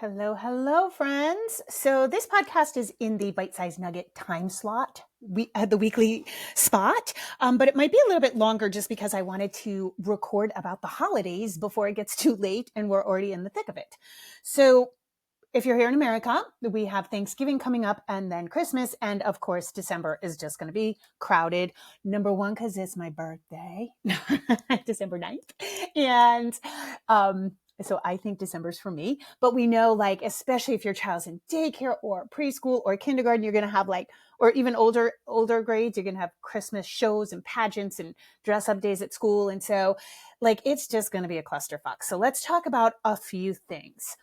Hello, hello, friends. So this podcast is in the bite-sized nugget time slot. We had the weekly spot, but it might be a little bit longer just because I wanted to record about the holidays before it gets too late and we're already in the thick of it. So if you're here in America, we have Thanksgiving coming up and then Christmas. And of course, December is just going to be crowded. Number one, because it's my birthday, December 9th. And so I think December's for me. But we know, like, especially if your child's in daycare or preschool or kindergarten, you're going to have or even older grades, you're going to have Christmas shows and pageants and dress up days at school. And so, like, it's just going to be a clusterfuck. So let's talk about a few things.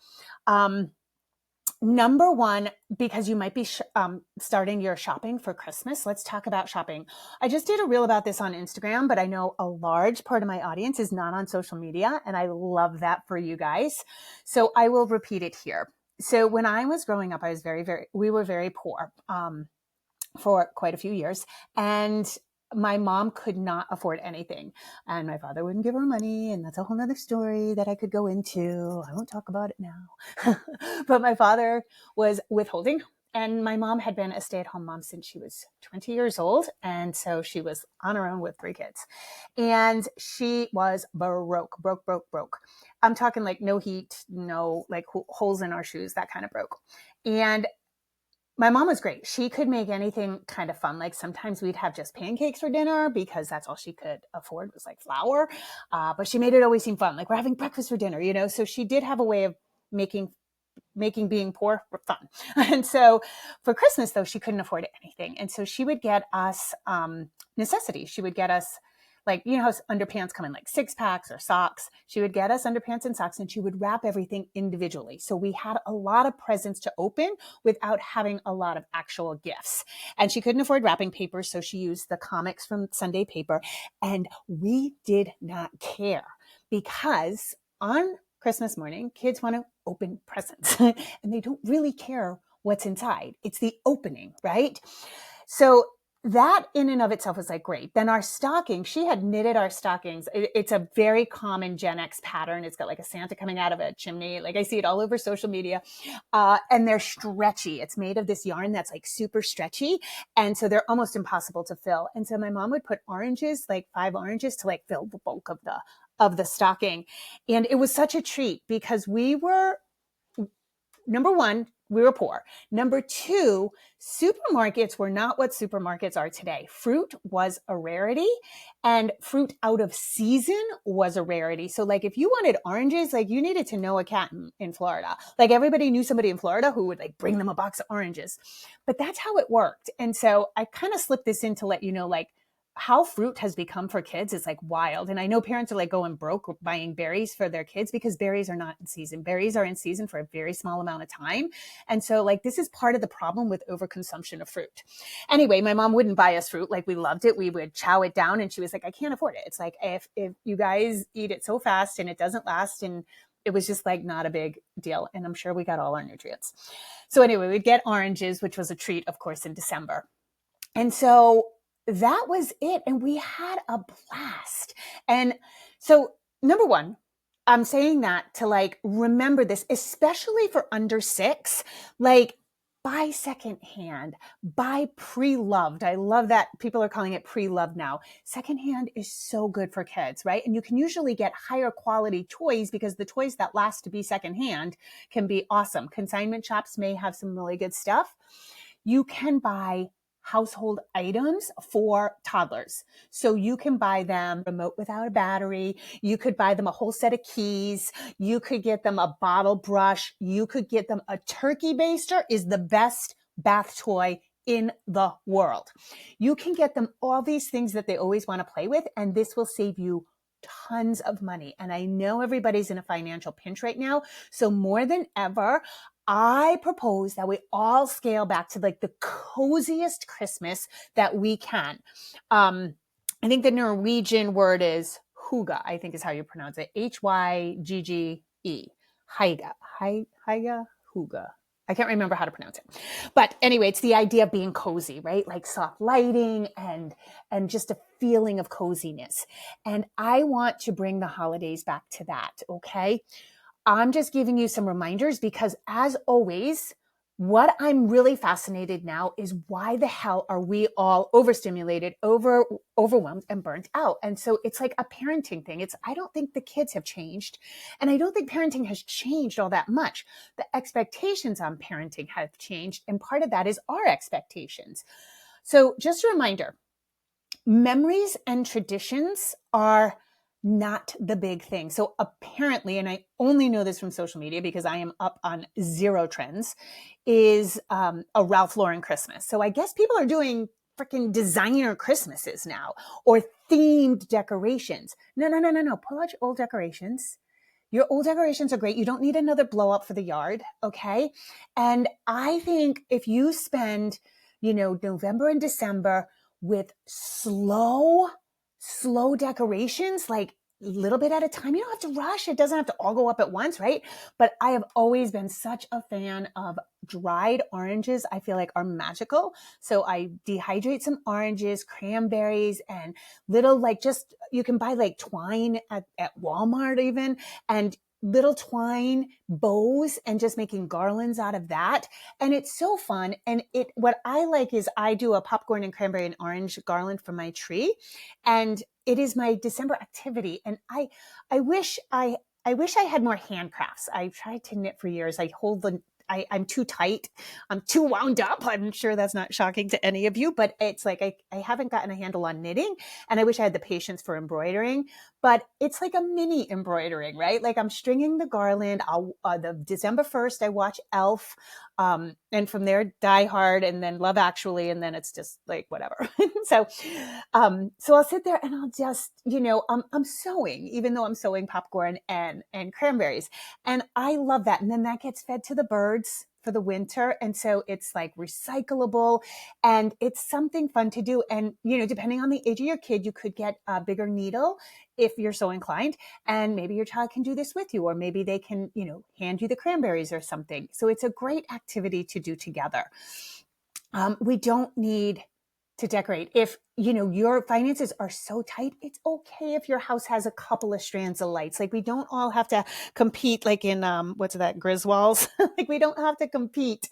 Number one, because you might be starting your shopping for Christmas, let's talk about shopping. I just did a reel about this on Instagram, but I know a large part of my audience is not on social media, and I love that for you guys. So I will repeat it here. So when I was growing up, I was we were very poor for quite a few years. And my mom could not afford anything, and my father wouldn't give her money. And that's a whole nother story that I could go into. I won't talk about it now, but my father was withholding. And my mom had been a stay-at-home mom since she was 20 years old. And so she was on her own with 3 kids. And she was broke. I'm talking like no heat, no like holes in our shoes, that kind of broke. And my mom was great. She could make anything kind of fun. Like sometimes we'd have just pancakes for dinner because that's all she could afford was like flour. But she made it always seem fun. Like we're having breakfast for dinner, you know? So she did have a way of making being poor fun. And so for Christmas though, she couldn't afford anything. And so she would get us necessities. She would get us like, you know how underpants come in like 6-packs or socks. She would get us underpants and socks, and she would wrap everything individually. So we had a lot of presents to open without having a lot of actual gifts. And she couldn't afford wrapping paper, so she used the comics from Sunday paper. And we did not care because on Christmas morning, kids want to open presents and they don't really care what's inside. It's the opening, right? So that in and of itself was like great. Then our stockings, she had knitted our stockings. It's a very common Gen X pattern. It's got like a Santa coming out of a chimney. Like I see it all over social media. And they're stretchy. It's made of this yarn that's like super stretchy. And so they're almost impossible to fill. And so my mom would put oranges, like 5 oranges to like fill the bulk of the stocking. And it was such a treat because we were, number one, we were poor. Number two, supermarkets were not what supermarkets are today. Fruit was a rarity, and fruit out of season was a rarity. So like if you wanted oranges, like you needed to know a cat in Florida. Like everybody knew somebody in Florida who would like bring them a box of oranges. But that's how it worked. And so I kind of slipped this in to let you know, like, how fruit has become for kids is like wild. And I know parents are like going broke buying berries for their kids because berries are not in season. Berries are in season for a very small amount of time. And so like this is part of the problem with overconsumption of fruit. Anyway, my mom wouldn't buy us fruit. Like we loved it. We would chow it down, and she was like, I can't afford it. It's like if you guys eat it so fast and it doesn't last, and it was just like not a big deal. And I'm sure we got all our nutrients. So anyway, we'd get oranges, which was a treat, of course, in December. And so that was it. And we had a blast. And so, number one, I'm saying that to like remember this, especially for under 6, like buy secondhand, buy pre-loved. I love that people are calling it pre-loved now. Secondhand is so good for kids, right? And you can usually get higher quality toys because the toys that last to be secondhand can be awesome. Consignment shops may have some really good stuff. You can buy household items for toddlers. So you can buy them a remote without a battery. You could buy them a whole set of keys. You could get them a bottle brush. You could get them a turkey baster is the best bath toy in the world. You can get them all these things that they always want to play with, and this will save you tons of money. And I know everybody's in a financial pinch right now. So more than ever, I propose that we all scale back to like the coziest Christmas that we can. I think the Norwegian word is hygge, I think is how you pronounce it. Hygge. Hygge. Hygge. I can't remember how to pronounce it. But anyway, it's the idea of being cozy, right? Like soft lighting and just a feeling of coziness. And I want to bring the holidays back to that, okay? I'm just giving you some reminders because, as always, what I'm really fascinated now is why the hell are we all overstimulated, overwhelmed, and burnt out? And so it's like a parenting thing. I don't think the kids have changed, and I don't think parenting has changed all that much. The expectations on parenting have changed, and part of that is our expectations. So just a reminder, memories and traditions are not the big thing. So apparently, and I only know this from social media because I am up on zero trends, is a Ralph Lauren Christmas. So I guess people are doing freaking designer Christmases now, or themed decorations. No. Pull out your old decorations. Your old decorations are great. You don't need another blow up for the yard. Okay. And I think if you spend, November and December with slow decorations, like a little bit at a time. You don't have to rush. It doesn't have to all go up at once, right? But I have always been such a fan of dried oranges. I feel like are magical. So I dehydrate some oranges, cranberries, and little, like, just, you can buy like twine at Walmart even, and little twine bows, and just making garlands out of that. And it's so fun. And what I like is I do a popcorn and cranberry and orange garland for my tree. And it is my December activity. And I wish I had more handcrafts. I've tried to knit for years. I'm too tight. I'm too wound up. I'm sure that's not shocking to any of you, but it's like I haven't gotten a handle on knitting, and I wish I had the patience for embroidering, but it's like a mini embroidering, right? Like I'm stringing the garland. The December 1st, I watch Elf, and from there Die Hard, and then Love Actually, and then it's just like whatever. so I'll sit there and I'll just, I'm sewing, even though I'm sewing popcorn and cranberries. And I love that. And then that gets fed to the birds for the winter. And so it's like recyclable, and it's something fun to do. And, depending on the age of your kid, you could get a bigger needle if you're so inclined. And maybe your child can do this with you, or maybe they can, hand you the cranberries or something. So it's a great activity to do together. We don't need to decorate. If, your finances are so tight, it's okay if your house has a couple of strands of lights. Like, we don't all have to compete, like in, what's that, Griswolds? Like, we don't have to compete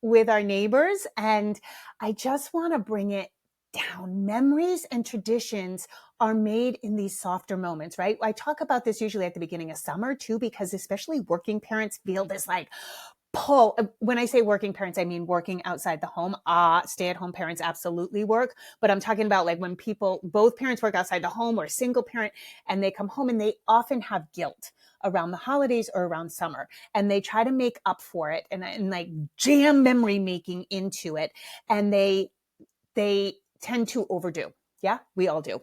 with our neighbors. And I just want to bring it down. Memories and traditions are made in these softer moments, right? I talk about this usually at the beginning of summer too, because especially working parents feel this like pull. When I say working parents, I mean working outside the home. Stay-at-home parents absolutely work, but I'm talking about like when both parents work outside the home, or single parent, and they come home and they often have guilt around the holidays or around summer, and they try to make up for it and like jam memory making into it, and they tend to overdo. Yeah, we all do,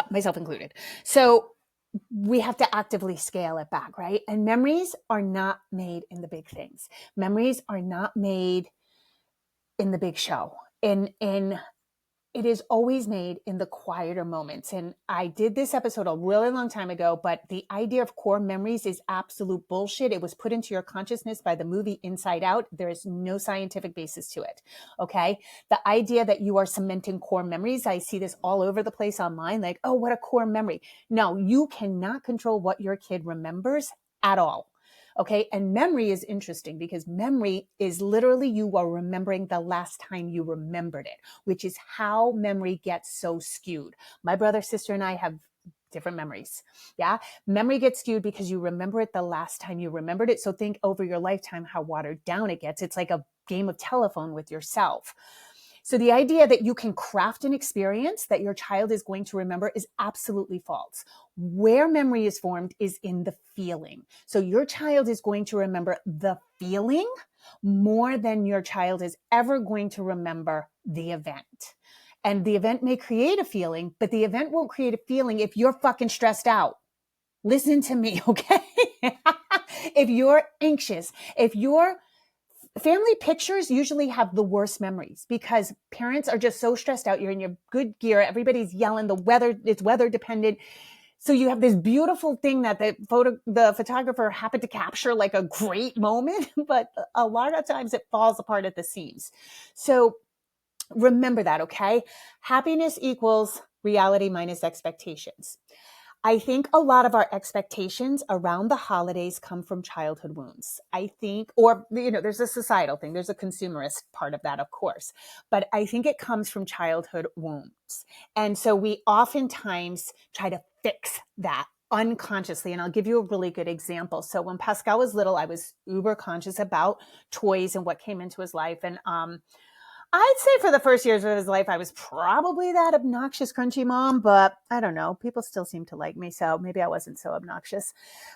myself included. So we have to actively scale it back, right? And memories are not made in the big things. Memories are not made in the big show. It is always made in the quieter moments. And I did this episode a really long time ago, but the idea of core memories is absolute bullshit. It was put into your consciousness by the movie Inside Out. There is no scientific basis to it. Okay. The idea that you are cementing core memories, I see this all over the place online, like, oh, what a core memory. No, you cannot control what your kid remembers at all. Okay. And memory is interesting because memory is literally you are remembering the last time you remembered it, which is how memory gets so skewed. My brother, sister, and I have different memories. Yeah. Memory gets skewed because you remember it the last time you remembered it. So think over your lifetime how watered down it gets. It's like a game of telephone with yourself. So the idea that you can craft an experience that your child is going to remember is absolutely false. Where memory is formed is in the feeling. So your child is going to remember the feeling more than your child is ever going to remember the event. And the event may create a feeling, but the event won't create a feeling if you're fucking stressed out. Listen to me, okay? If you're anxious, if you're family pictures usually have the worst memories because parents are just so stressed out. You're in your good gear. Everybody's yelling. It's weather dependent. So you have this beautiful thing that the photographer happened to capture, like a great moment, but a lot of times it falls apart at the seams. So remember that, okay? Happiness equals reality minus expectations. I think a lot of our expectations around the holidays come from childhood wounds. I think, or, there's a societal thing, there's a consumerist part of that, of course, but I think it comes from childhood wounds. And so we oftentimes try to fix that unconsciously. And I'll give you a really good example. So when Pascal was little, I was uber conscious about toys and what came into his life. And, I'd say for the first years of his life, I was probably that obnoxious, crunchy mom, but I don't know. People still seem to like me, so maybe I wasn't so obnoxious.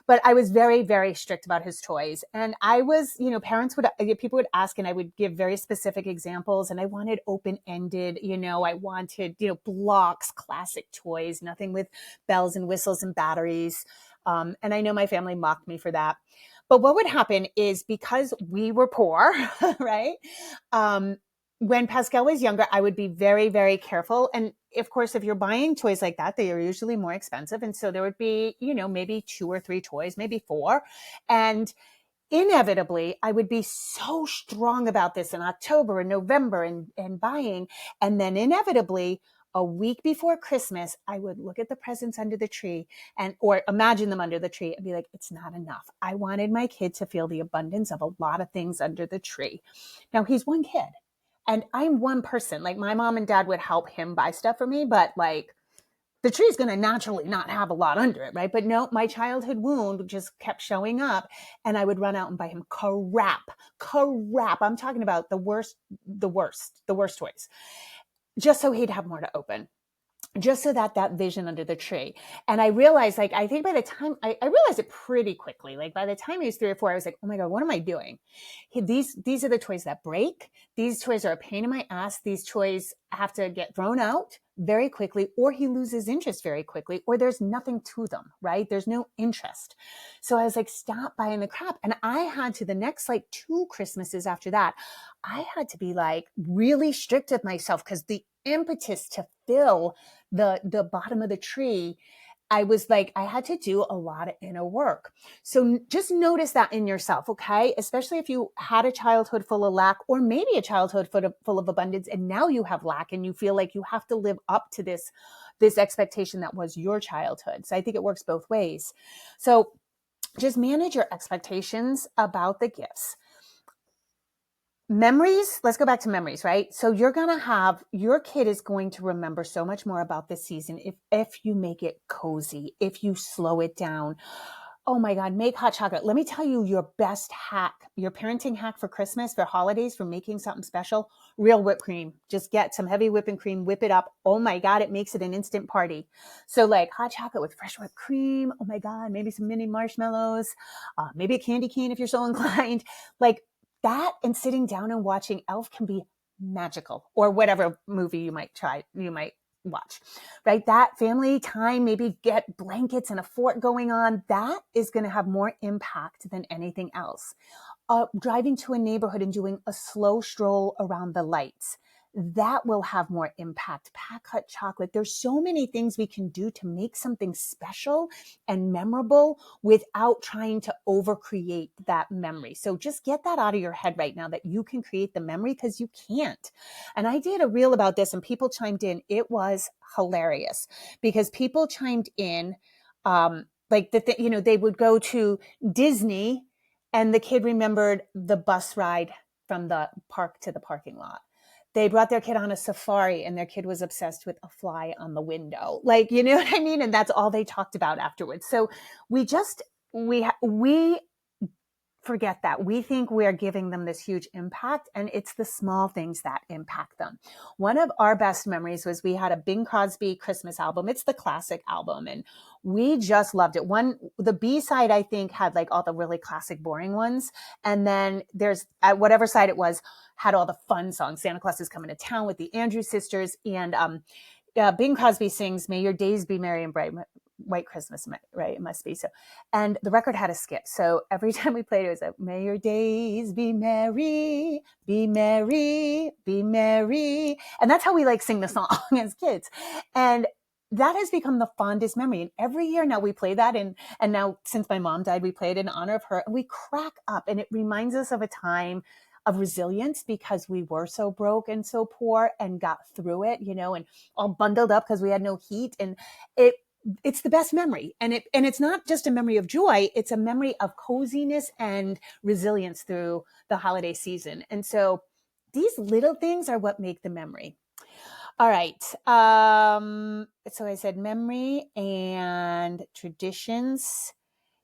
But I was very, very strict about his toys. And I was, people would ask, and I would give very specific examples. And I wanted open-ended, I wanted, blocks, classic toys, nothing with bells and whistles and batteries. And I know my family mocked me for that. But what would happen is because we were poor, right? When Pascal was younger, I would be very, very careful. And of course, if you're buying toys like that, they are usually more expensive. And so there would be, maybe 2 or 3 toys, maybe 4. And inevitably, I would be so strong about this in October and November and buying. And then inevitably, a week before Christmas, I would look at the presents under the tree or imagine them under the tree and be like, it's not enough. I wanted my kid to feel the abundance of a lot of things under the tree. Now, he's one kid. And I'm one person. Like, my mom and dad would help him buy stuff for me, but like, the tree's going to naturally not have a lot under it, right? But no, my childhood wound just kept showing up, and I would run out and buy him crap. I'm talking about the worst toys, just so he'd have more to open, just so that vision under the tree. And I realized, like, I think by the time I realized it pretty quickly, like by the time he was 3 or 4, I was like, oh my God, what am I doing? These are the toys that break. These toys are a pain in my ass. These toys have to get thrown out very quickly, or he loses interest very quickly, or there's nothing to them, right? There's no interest. So I was like, stop buying the crap. And I had to, the next like 2 Christmases after that, I had to be like really strict with myself, because the impetus to fill the bottom of the tree, I was like, I had to do a lot of inner work. So just notice that in yourself, okay? Especially if you had a childhood full of lack, or maybe a childhood full of abundance, and now you have lack and you feel like you have to live up to this expectation that was your childhood. So I think it works both ways. So just manage your expectations about the gifts. Memories, let's go back to memories, right? So your kid is going to remember so much more about this season if you make it cozy, if you slow it down. Oh my God, make hot chocolate. Let me tell you your best hack, your parenting hack for Christmas, for holidays, for making something special: real whipped cream. Just get some heavy whipping cream, whip it up. Oh my God, it makes it an instant party. So like hot chocolate with fresh whipped cream. Oh my God, maybe some mini marshmallows, maybe a candy cane if you're so inclined. Like that, and sitting down and watching Elf can be magical, or whatever movie you might watch, right? That family time, maybe get blankets and a fort going on. That is going to have more impact than anything else. Driving to a neighborhood and doing a slow stroll around the lights, that will have more impact. Pack hot chocolate. There's so many things we can do to make something special and memorable without trying to overcreate that memory. So just get that out of your head right now, that you can create the memory, because you can't. And I did a reel about this and people chimed in. It was hilarious because people chimed in, they would go to Disney and the kid remembered the bus ride from the park to the parking lot. They brought their kid on a safari and their kid was obsessed with a fly on the window. Like, you know what I mean? And that's all they talked about afterwards. So we forget that. We think we're giving them this huge impact, and it's the small things that impact them. One of our best memories was we had a Bing Crosby Christmas album. It's the classic album, and we just loved it. The B side, I think, had like all the really classic, boring ones. And then there's, at whatever side it was, had all the fun songs. Santa Claus is Coming to Town with the Andrews Sisters. And Bing Crosby sings, "May your days be merry and bright." White Christmas, right? It must be so. And the record had a skip. So every time we played it, was like, "May your days be merry, be merry, be merry." And that's how we like sing the song as kids. And that has become the fondest memory. And every year now we play that. And now, since my mom died, we play it in honor of her. And we crack up. And it reminds us of a time of resilience, because we were so broke and so poor and got through it, and all bundled up because we had no heat. And it's the best memory. And it's not just a memory of joy, it's a memory of coziness and resilience through the holiday season. And so these little things are what make the memory. All right. So I said memory and traditions.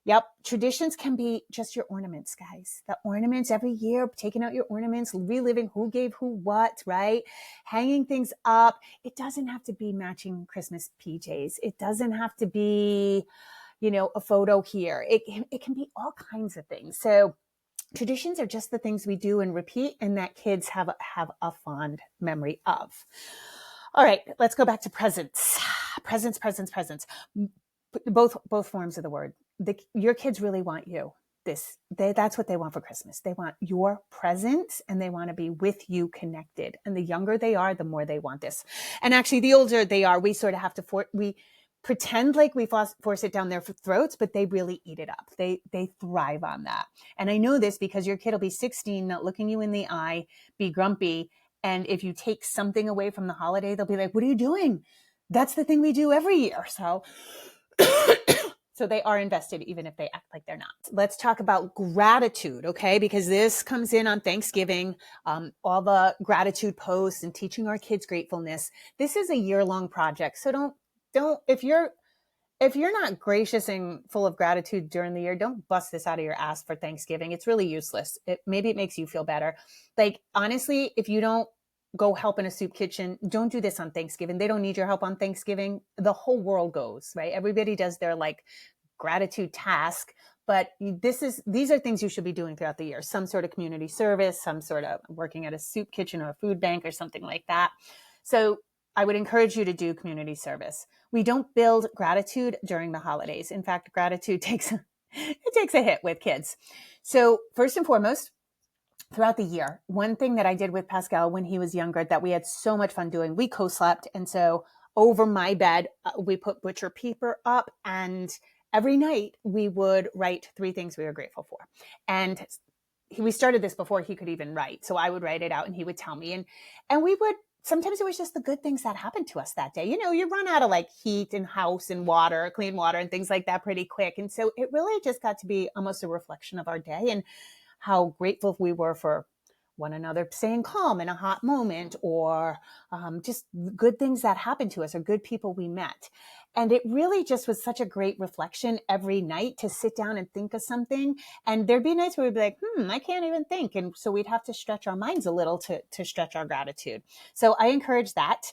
Yep. Traditions can be just your ornaments, guys. The ornaments every year, taking out your ornaments, reliving who gave who what, right? Hanging things up. It doesn't have to be matching Christmas PJs. It doesn't have to be, a photo here. It can be all kinds of things. So traditions are just the things we do and repeat and that kids have a fond memory of. All right, let's go back to presents. Presents. Both forms of the word. Your kids really want you. That's what they want for Christmas. They want your presence and they want to be with you connected. And the younger they are, the more they want this. And actually, the older they are, we sort of have to we pretend like we force it down their throats, but they really eat it up. They thrive on that. And I know this because your kid will be 16, not looking you in the eye, be grumpy. And if you take something away from the holiday, they'll be like, what are you doing? That's the thing we do every year. So so they are invested even if they act like they're not. Let's talk about gratitude, okay? Because this comes in on Thanksgiving, all the gratitude posts and teaching our kids gratefulness. This is a year-long project. So don't if you're not gracious and full of gratitude during the year, don't bust this out of your ass for Thanksgiving. It's really useless. Maybe it makes you feel better. Like, honestly, if you don't go help in a soup kitchen, don't do this on Thanksgiving. They don't need your help on Thanksgiving. The whole world goes, right? Everybody does their gratitude task, but these are things you should be doing throughout the year. Some sort of community service, some sort of working at a soup kitchen or a food bank or something like that. So I would encourage you to do community service. We don't build gratitude during the holidays. In fact, gratitude takes a hit with kids. So first and foremost, throughout the year, one thing that I did with Pascal when he was younger that we had so much fun doing, we co-slept. And so over my bed, we put butcher paper up, and every night we would write 3 things we were grateful for. And we started this before he could even write. So I would write it out and he would tell me. And we would, sometimes it was just the good things that happened to us that day. You run out of heat and house and water, clean water and things like that pretty quick. And so it really just got to be almost a reflection of our day and how grateful we were for one another staying calm in a hot moment, or just good things that happened to us or good people we met. And it really just was such a great reflection every night to sit down and think of something. And there'd be nights where we'd be like, I can't even think. And so we'd have to stretch our minds a little to stretch our gratitude. So I encourage that.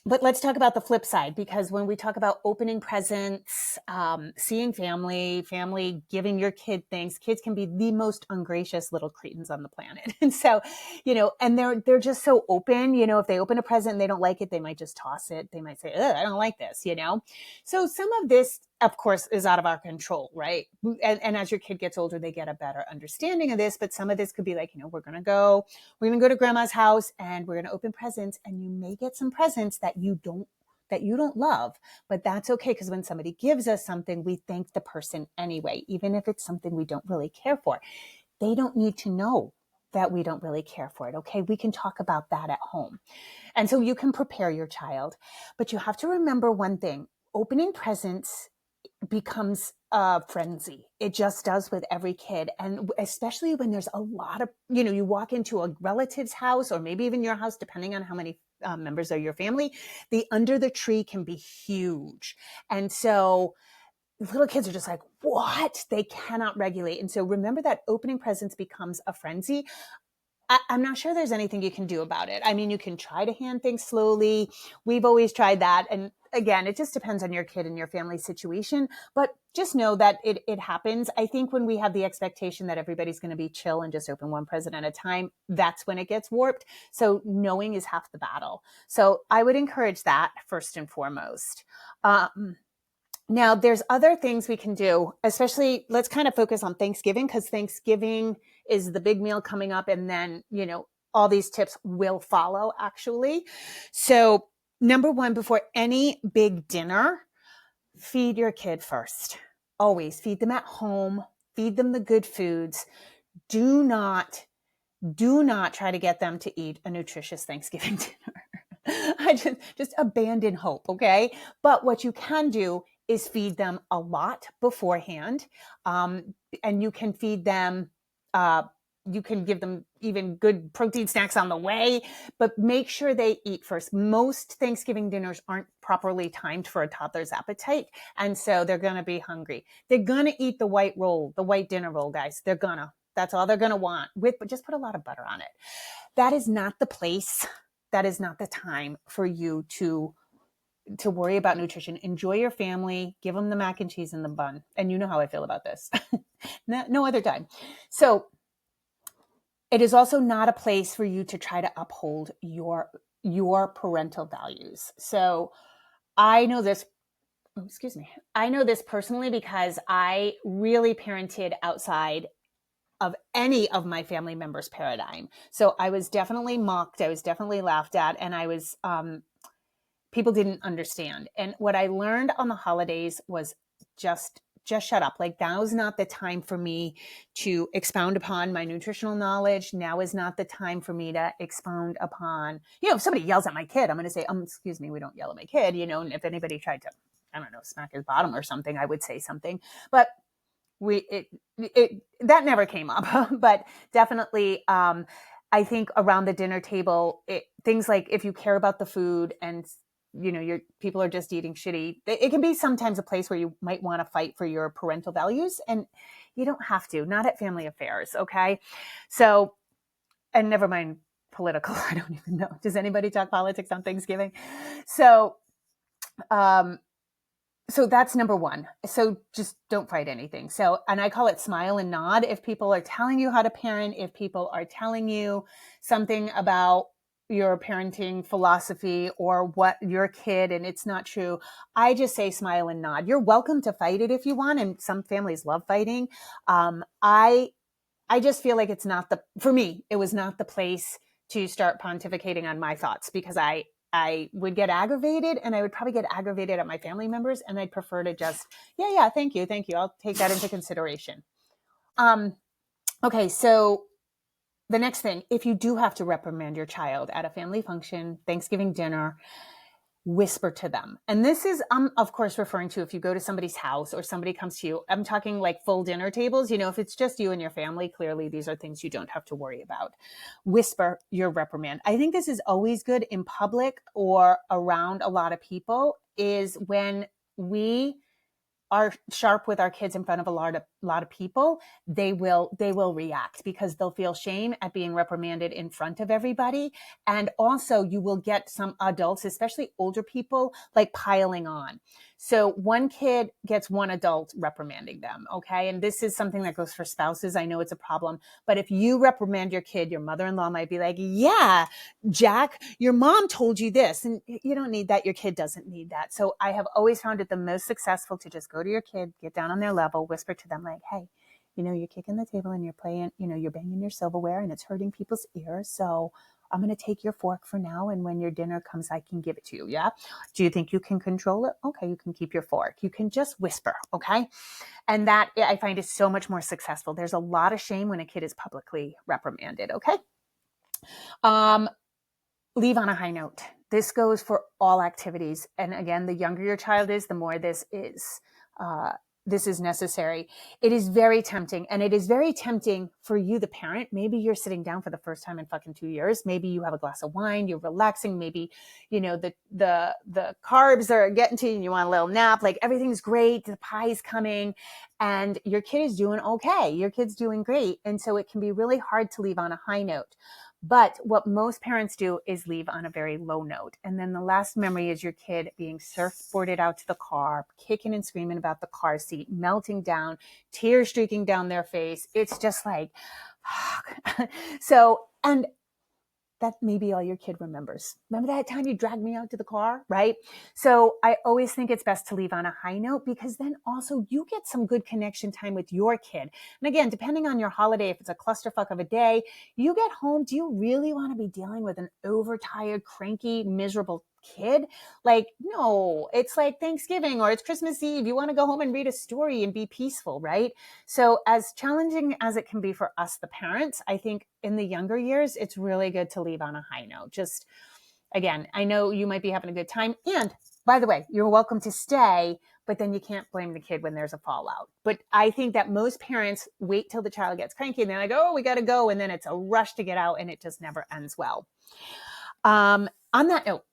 But let's talk about the flip side, because when we talk about opening presents, seeing family giving your kid things, kids can be the most ungracious little cretins on the planet. And so, and they're just so open, if they open a present and they don't like it, they might just toss it. They might say, I don't like this, So some of this, of course, is out of our control, right? And as your kid gets older, they get a better understanding of this. But some of this could be like, we're going to go to grandma's house and we're going to open presents, and you may get some presents that you don't love, but that's okay. Because when somebody gives us something, we thank the person anyway, even if it's something we don't really care for. They don't need to know that we don't really care for it. Okay. We can talk about that at home. And so you can prepare your child, but you have to remember one thing: opening presents becomes a frenzy. It just does with every kid. And especially when there's a lot of, you walk into a relative's house or maybe even your house, depending on how many members of your family, the under the tree can be huge. And so little kids are just like, what? They cannot regulate. And so remember that opening presents becomes a frenzy. I'm not sure there's anything you can do about it. I mean, you can try to hand things slowly. We've always tried that. And again, it just depends on your kid and your family situation, but just know that it happens. I think when we have the expectation that everybody's going to be chill and just open one present at a time, that's when it gets warped. So knowing is half the battle. So I would encourage that first and foremost. Now, there's other things we can do, especially let's kind of focus on Thanksgiving, because Thanksgiving is the big meal coming up. And then, all these tips will follow actually. So number one, before any big dinner, feed your kid first. Always feed them at home, feed them the good foods. Do not try to get them to eat a nutritious Thanksgiving dinner. I just abandon hope, okay? But what you can do is feed them a lot beforehand, and you can feed them. You can give them even good protein snacks on the way, but make sure they eat first. Most Thanksgiving dinners aren't properly timed for a toddler's appetite, and so they're going to be hungry. They're going to eat the white roll, the white dinner roll, guys. They're gonna. That's all they're going to want. But just put a lot of butter on it. That is not the place. That is not the time for you to worry about nutrition. Enjoy your family. Give them the mac and cheese and the bun. And you know how I feel about this. No other time. So it is also not a place for you to try to uphold your parental values. So I know this. Excuse me. I know this personally because I really parented outside of any of my family members' paradigm. So I was definitely mocked. I was definitely laughed at, and I was people didn't understand. And what I learned on the holidays was just shut up. Like, now is not the time for me to expound upon my nutritional knowledge. Now is not the time for me to expound upon, if somebody yells at my kid, I'm going to say, excuse me, we don't yell at my kid, and if anybody tried to, I don't know, smack his bottom or something, I would say something. But that never came up. But definitely, I think around the dinner table, things like, if you care about the food and your people are just eating shitty, it can be sometimes a place where you might want to fight for your parental values, and you don't have to, not at family affairs. Okay. So, and never mind political. I don't even know. Does anybody talk politics on Thanksgiving? So that's number one. So just don't fight anything. So, and I call it smile and nod. If people are telling you how to parent, if people are telling you something about your parenting philosophy or what your kid, and it's not true, I just say smile and nod. You're welcome to fight it if you want. And some families love fighting. I just feel like for me, it was not the place to start pontificating on my thoughts, because I would get aggravated, and I would probably get aggravated at my family members, and I'd prefer to just, yeah, thank you. I'll take that into consideration. Okay, so the next thing, if you do have to reprimand your child at a family function, Thanksgiving dinner, whisper to them. And this is, of course, referring to if you go to somebody's house or somebody comes to you. I'm talking like full dinner tables. If it's just you and your family, clearly these are things you don't have to worry about. Whisper your reprimand. I think this is always good in public or around a lot of people, is when we are sharp with our kids in front of a lot of people, they will react, because they'll feel shame at being reprimanded in front of everybody. And also you will get some adults, especially older people, like piling on. So one kid gets one adult reprimanding them. Okay. And this is something that goes for spouses. I know it's a problem, but if you reprimand your kid, your mother-in-law might be like, yeah, Jack, your mom told you this, and you don't need that. Your kid doesn't need that. So I have always found it the most successful to just go to your kid, get down on their level, whisper to them like, hey, you're kicking the table and you're playing, you're banging your silverware and it's hurting people's ears. So I'm going to take your fork for now. And when your dinner comes, I can give it to you. Yeah. Do you think you can control it? Okay. You can keep your fork. You can just whisper. Okay. And that, I find, is so much more successful. There's a lot of shame when a kid is publicly reprimanded. Okay. Leave on a high note. This goes for all activities. And again, the younger your child is, the more this is necessary. It is very tempting. And it is very tempting for you, the parent. Maybe you're sitting down for the first time in fucking 2 years. Maybe you have a glass of wine, you're relaxing. Maybe, the carbs are getting to you and you want a little nap. Like, everything's great. The pie's coming and your kid is doing okay. Your kid's doing great. And so it can be really hard to leave on a high note. But what most parents do is leave on a very low note. And then the last memory is your kid being surfboarded out to the car, kicking and screaming about the car seat, melting down, tears streaking down their face. It's just like, so, and that may be all your kid remembers. Remember that time you dragged me out to the car, right? So I always think it's best to leave on a high note, because then also you get some good connection time with your kid. And again, depending on your holiday, if it's a clusterfuck of a day, you get home, do you really want to be dealing with an overtired, cranky, miserable kid? Like, no, it's like Thanksgiving or it's Christmas Eve. You want to go home and read a story and be peaceful, right? So as challenging as it can be for us, the parents, I think in the younger years, it's really good to leave on a high note. Just Again, I know you might be having a good time. And by the way, you're welcome to stay, but then you can't blame the kid when there's a fallout. But I think that most parents wait till the child gets cranky and they're like, oh, we got to go. And then it's a rush to get out and it just never ends well. On that note,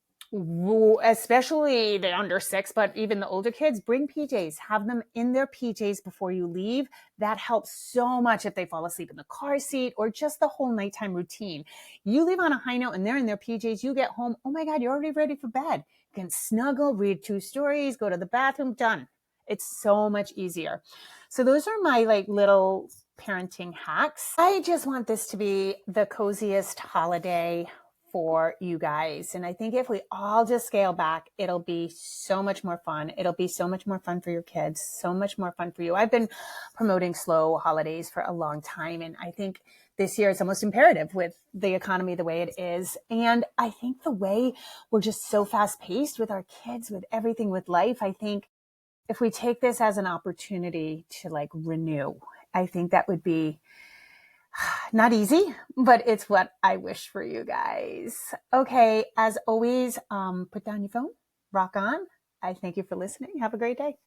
especially the under 6, but even the older kids, bring PJs, have them in their PJs before you leave. That helps so much if they fall asleep in the car seat or just the whole nighttime routine. You leave on a high note and they're in their PJs, you get home, oh my God, you're already ready for bed. You can snuggle, read 2 stories, go to the bathroom, done. It's so much easier. So those are my like little parenting hacks. I just want this to be the coziest holiday for you guys. And I think if we all just scale back, it'll be so much more fun. It'll be so much more fun for your kids, so much more fun for you. I've been promoting slow holidays for a long time. And I think this year is almost imperative with the economy the way it is. And I think the way we're just so fast paced with our kids, with everything with life, I think if we take this as an opportunity to like renew, I think that would be not easy, but it's what I wish for you guys. Okay, as always, put down your phone, rock on. I thank you for listening. Have a great day.